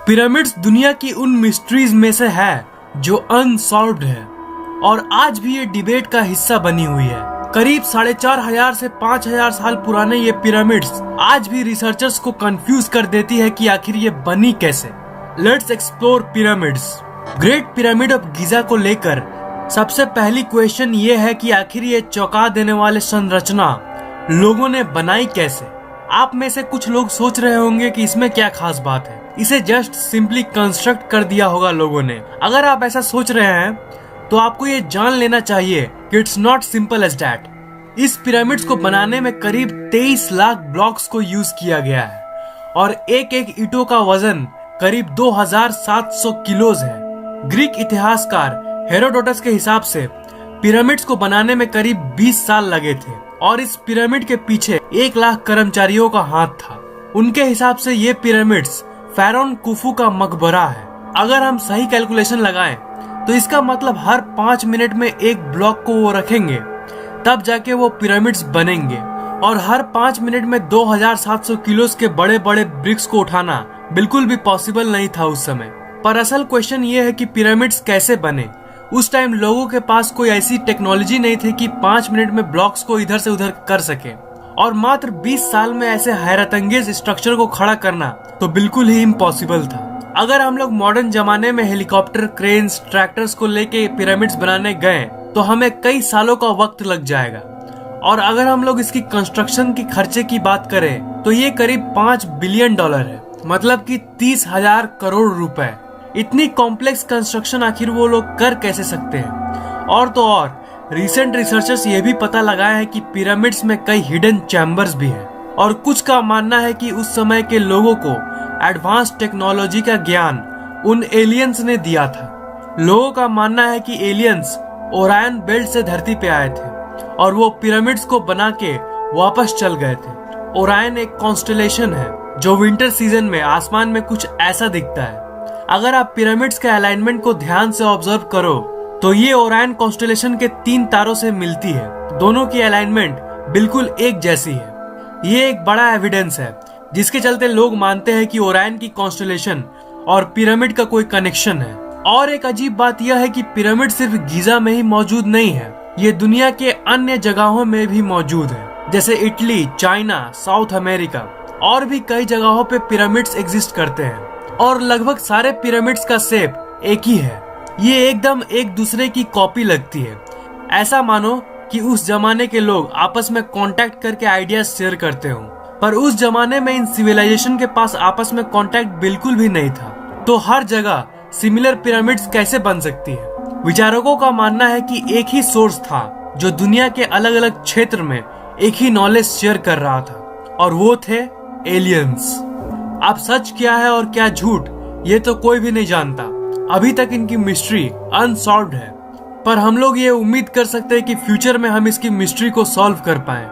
Pyramids दुनिया की उन मिस्ट्रीज में से है जो अनसॉल्व्ड है और आज भी ये डिबेट का हिस्सा बनी हुई है। करीब 4,500 से 5,000 साल पुराने ये पिरामिड्स आज भी रिसर्चर्स को कंफ्यूज कर देती है कि आखिर ये बनी कैसे। Let's explore pyramids. Great pyramid of Giza को लेकर सबसे पहली क्वेश्चन ये है कि आखिर ये चौंका देने वाले संरचना लोगों ने बनाई कैसे। आप में से कुछ लोग सोच रहे होंगे कि इसमें क्या खास बात है, इसे जस्ट सिंपली कंस्ट्रक्ट कर दिया होगा लोगों ने। अगर आप ऐसा सोच रहे हैं तो आपको ये जान लेना चाहिए कि it's not simple as that. इस पिरामिड्स को बनाने में करीब 23 लाख ब्लॉक्स को यूज किया गया है और एक एक ईंटों का वजन करीब 2,700 किलोज है। ग्रीक इतिहासकार हेरोडोटस के हिसाब से पिरामिड्स को बनाने में करीब 20 साल लगे थे और इस पिरामिड के पीछे 1 लाख कर्मचारियों का हाथ था। उनके हिसाब से ये पिरामिड्स फेरोन कुफू का मकबरा है। अगर हम सही कैलकुलेशन लगाएं तो इसका मतलब हर 5 मिनट में एक ब्लॉक को वो रखेंगे तब जाके वो पिरामिड्स बनेंगे और हर 5 मिनट में 2,700 किलोस के बड़े बड़े ब्रिक्स को उठाना बिल्कुल भी पॉसिबल नहीं था उस समय। पर असल क्वेश्चन ये है कि पिरामिड्स कैसे बने। उस टाइम लोगों के पास कोई ऐसी टेक्नोलॉजी नहीं थी कि 5 मिनट में ब्लॉक्स को इधर से उधर कर सके और मात्र 20 साल में ऐसे हैरतअंगेज स्ट्रक्चर को खड़ा करना तो बिल्कुल ही इम्पॉसिबल था। अगर हम लोग मॉडर्न जमाने में हेलीकॉप्टर, क्रेन्स, ट्रैक्टर्स को लेके पिरामिड्स बनाने गए तो हमें कई सालों का वक्त लग जाएगा और अगर हम लोग इसकी कंस्ट्रक्शन की खर्चे की बात करें तो ये करीब $5 बिलियन है, मतलब कि 30,000 करोड़ रुपए। इतनी कॉम्प्लेक्स कंस्ट्रक्शन आखिर वो लोग कर कैसे सकते हैं। और तो और रिसेंट रिसर्चर्स ये भी पता लगाए हैं कि पिरामिड्स में कई हिडन चैम्बर्स भी हैं और कुछ का मानना है कि उस समय के लोगों को एडवांस टेक्नोलॉजी का ज्ञान उन एलियंस ने दिया था। लोगों का मानना है कि एलियंस ओरायन बेल्ट से धरती पे आए थे और वो पिरामिड्स को बना के वापस चल गए थे। ओरायन एक कॉन्स्टेलेशन है जो विंटर सीजन में आसमान में कुछ ऐसा दिखता है। अगर आप पिरामिड्स के अलाइनमेंट को ध्यान से ऑब्जर्व करो तो ये ओरायन कॉन्स्टेलेशन के 3 तारों से मिलती है। दोनों की अलाइनमेंट बिल्कुल एक जैसी है। ये एक बड़ा एविडेंस है जिसके चलते लोग मानते हैं कि ओरायन की कॉन्स्टेलेशन और पिरामिड का कोई कनेक्शन है। और एक अजीब बात यह है कि पिरामिड सिर्फ गीजा में ही मौजूद नहीं है, ये दुनिया के अन्य जगहों में भी मौजूद है, जैसे इटली, चाइना, साउथ अमेरिका और भी कई जगहों पे पिरामिड्स एग्जिस्ट करते हैं और लगभग सारे पिरामिड्स का शेप एक ही है। ये एकदम एक दूसरे की कॉपी लगती है। ऐसा मानो कि उस जमाने के लोग आपस में कांटेक्ट करके आइडियाज शेयर करते हो, पर उस जमाने में इन सिविलाइजेशन के पास आपस में कांटेक्ट बिल्कुल भी नहीं था। तो हर जगह सिमिलर पिरामिड्स कैसे बन सकती है। विचारकों का मानना है कि एक ही सोर्स था जो दुनिया के अलग अलग क्षेत्र में एक ही नॉलेज शेयर कर रहा था और वो थे एलियंस। अब सच क्या है और क्या झूठ ये तो कोई भी नहीं जानता। अभी तक इनकी मिस्ट्री अनसॉल्व्ड है, पर हम लोग ये उम्मीद कर सकते हैं कि फ्यूचर में हम इसकी मिस्ट्री को सॉल्व कर पाएं।